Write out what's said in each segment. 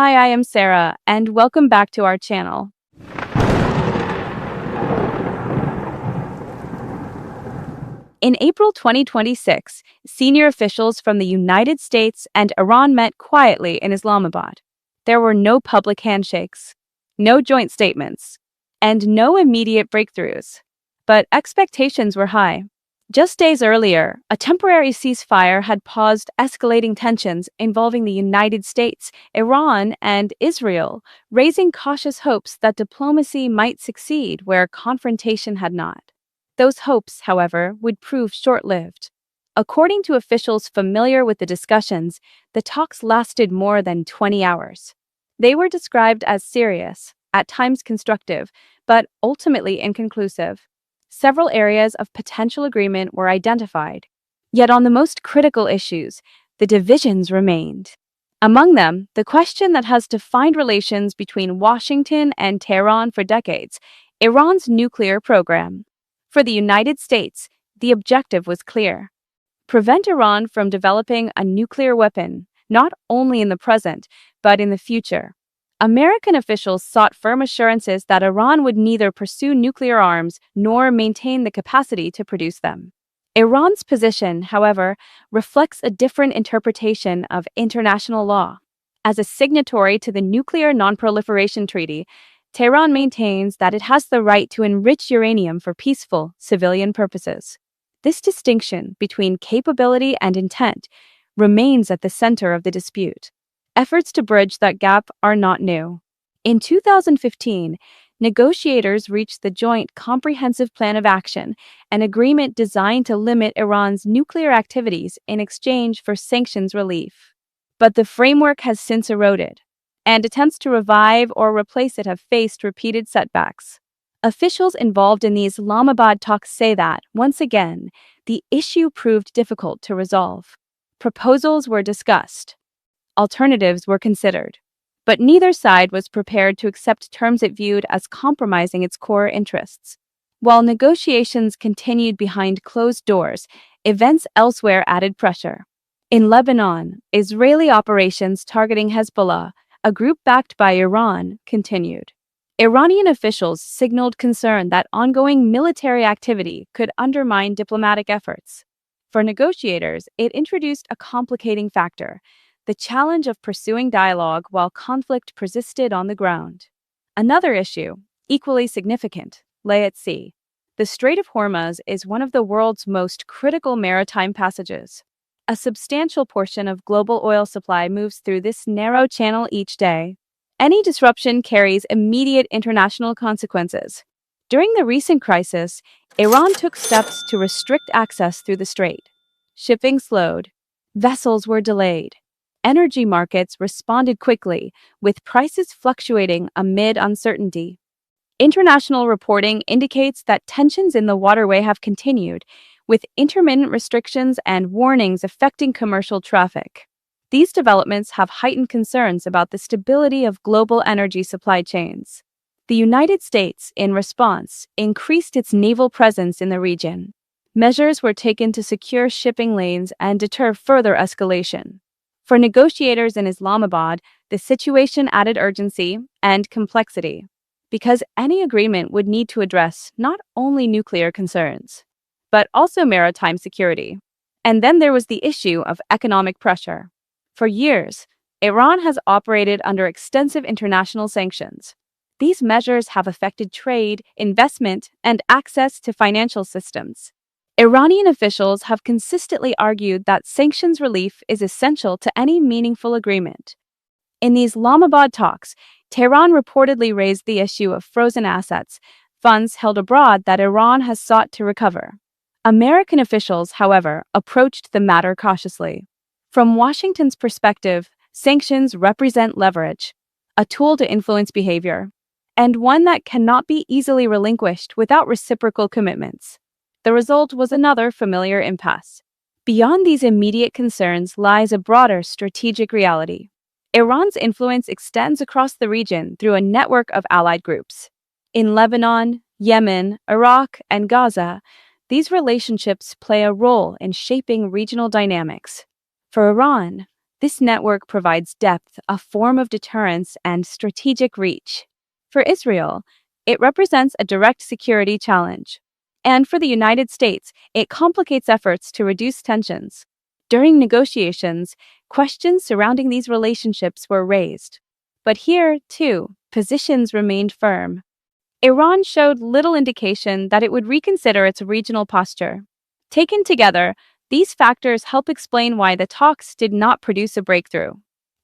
Hi, I am Sarah, and welcome back to our channel. In April 2026, senior officials from the United States and Iran met quietly in Islamabad. There were no public handshakes, no joint statements, and no immediate breakthroughs. But expectations were high. Just days earlier, a temporary ceasefire had paused escalating tensions involving the United States, Iran, and Israel, raising cautious hopes that diplomacy might succeed where confrontation had not. Those hopes, however, would prove short-lived. According to officials familiar with the discussions, the talks lasted more than 20 hours. They were described as serious, at times constructive, but ultimately inconclusive. Several areas of potential agreement were identified. Yet on the most critical issues, the divisions remained. Among them, the question that has defined relations between Washington and Tehran for decades, Iran's nuclear program. For the United States, the objective was clear: prevent Iran from developing a nuclear weapon, not only in the present, but in the future. American officials sought firm assurances that Iran would neither pursue nuclear arms nor maintain the capacity to produce them. Iran's position, however, reflects a different interpretation of international law. As a signatory to the Nuclear Non-Proliferation Treaty, Tehran maintains that it has the right to enrich uranium for peaceful, civilian purposes. This distinction between capability and intent remains at the center of the dispute. Efforts to bridge that gap are not new. In 2015, negotiators reached the Joint Comprehensive Plan of Action, an agreement designed to limit Iran's nuclear activities in exchange for sanctions relief. But the framework has since eroded, and attempts to revive or replace it have faced repeated setbacks. Officials involved in the Islamabad talks say that, once again, the issue proved difficult to resolve. Proposals were discussed. Alternatives were considered. But neither side was prepared to accept terms it viewed as compromising its core interests. While negotiations continued behind closed doors, events elsewhere added pressure. In Lebanon, Israeli operations targeting Hezbollah, a group backed by Iran, continued. Iranian officials signaled concern that ongoing military activity could undermine diplomatic efforts. For negotiators, it introduced a complicating factor: the challenge of pursuing dialogue while conflict persisted on the ground. Another issue, equally significant, lay at sea. The Strait of Hormuz is one of the world's most critical maritime passages. A substantial portion of global oil supply moves through this narrow channel each day. Any disruption carries immediate international consequences. During the recent crisis, Iran took steps to restrict access through the strait. Shipping slowed. Vessels were delayed. Energy markets responded quickly, with prices fluctuating amid uncertainty. International reporting indicates that tensions in the waterway have continued, with intermittent restrictions and warnings affecting commercial traffic. These developments have heightened concerns about the stability of global energy supply chains. The United States, in response, increased its naval presence in the region. Measures were taken to secure shipping lanes and deter further escalation. For negotiators in Islamabad, the situation added urgency and complexity, because any agreement would need to address not only nuclear concerns, but also maritime security. And then there was the issue of economic pressure. For years, Iran has operated under extensive international sanctions. These measures have affected trade, investment, and access to financial systems. Iranian officials have consistently argued that sanctions relief is essential to any meaningful agreement. In the Islamabad talks, Tehran reportedly raised the issue of frozen assets, funds held abroad that Iran has sought to recover. American officials, however, approached the matter cautiously. From Washington's perspective, sanctions represent leverage, a tool to influence behavior, and one that cannot be easily relinquished without reciprocal commitments. The result was another familiar impasse. Beyond these immediate concerns lies a broader strategic reality. Iran's influence extends across the region through a network of allied groups. In Lebanon, Yemen, Iraq, and Gaza, these relationships play a role in shaping regional dynamics. For Iran, This network provides depth, a form of deterrence, and strategic reach. For Israel, it represents a direct security challenge. And for the United States, it complicates efforts to reduce tensions. During negotiations, questions surrounding these relationships were raised. But here, too, positions remained firm. Iran showed little indication that it would reconsider its regional posture. Taken together, these factors help explain why the talks did not produce a breakthrough.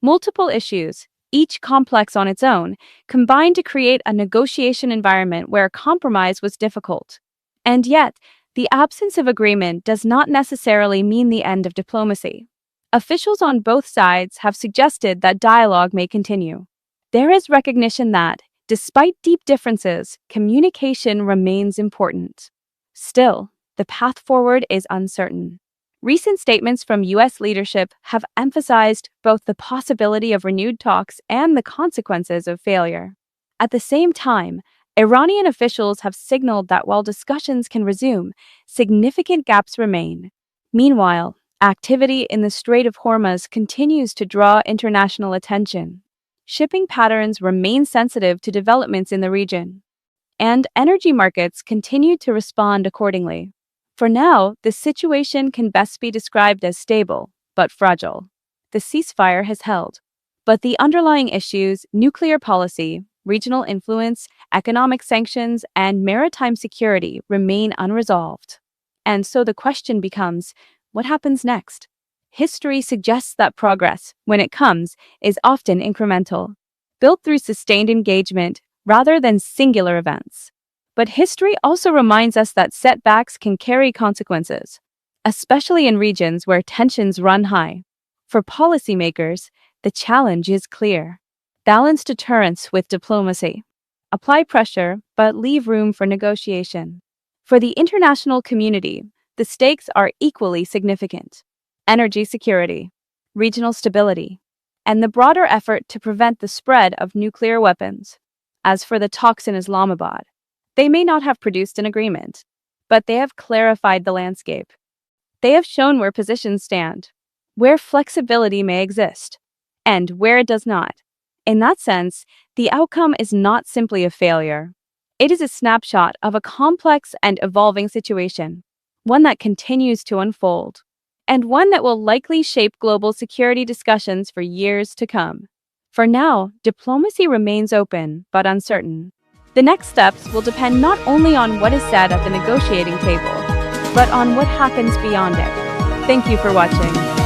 Multiple issues, each complex on its own, combined to create a negotiation environment where compromise was difficult. And yet, the absence of agreement does not necessarily mean the end of diplomacy. Officials on both sides have suggested that dialogue may continue. There is recognition that, despite deep differences, communication remains important. Still, the path forward is uncertain. Recent statements from U.S. leadership have emphasized both the possibility of renewed talks and the consequences of failure. At the same time, Iranian officials have signaled that while discussions can resume, significant gaps remain. Meanwhile, activity in the Strait of Hormuz continues to draw international attention. Shipping patterns remain sensitive to developments in the region, and energy markets continue to respond accordingly. For now, the situation can best be described as stable, but fragile. The ceasefire has held, but the underlying issues, nuclear policy, regional influence, economic sanctions, and maritime security remain unresolved. And so the question becomes, what happens next? History suggests that progress, when it comes, is often incremental, built through sustained engagement rather than singular events. But history also reminds us that setbacks can carry consequences, especially in regions where tensions run high. For policymakers, the challenge is clear. Balance deterrence with diplomacy. Apply pressure, but leave room for negotiation. For the international community, the stakes are equally significant. Energy security, regional stability, and the broader effort to prevent the spread of nuclear weapons. As for the talks in Islamabad, they may not have produced an agreement, but they have clarified the landscape. They have shown where positions stand, where flexibility may exist, and where it does not. In that sense, the outcome is not simply a failure. It is a snapshot of a complex and evolving situation, one that continues to unfold, and one that will likely shape global security discussions for years to come. For now, diplomacy remains open but uncertain. The next steps will depend not only on what is said at the negotiating table, but on what happens beyond it. Thank you for watching.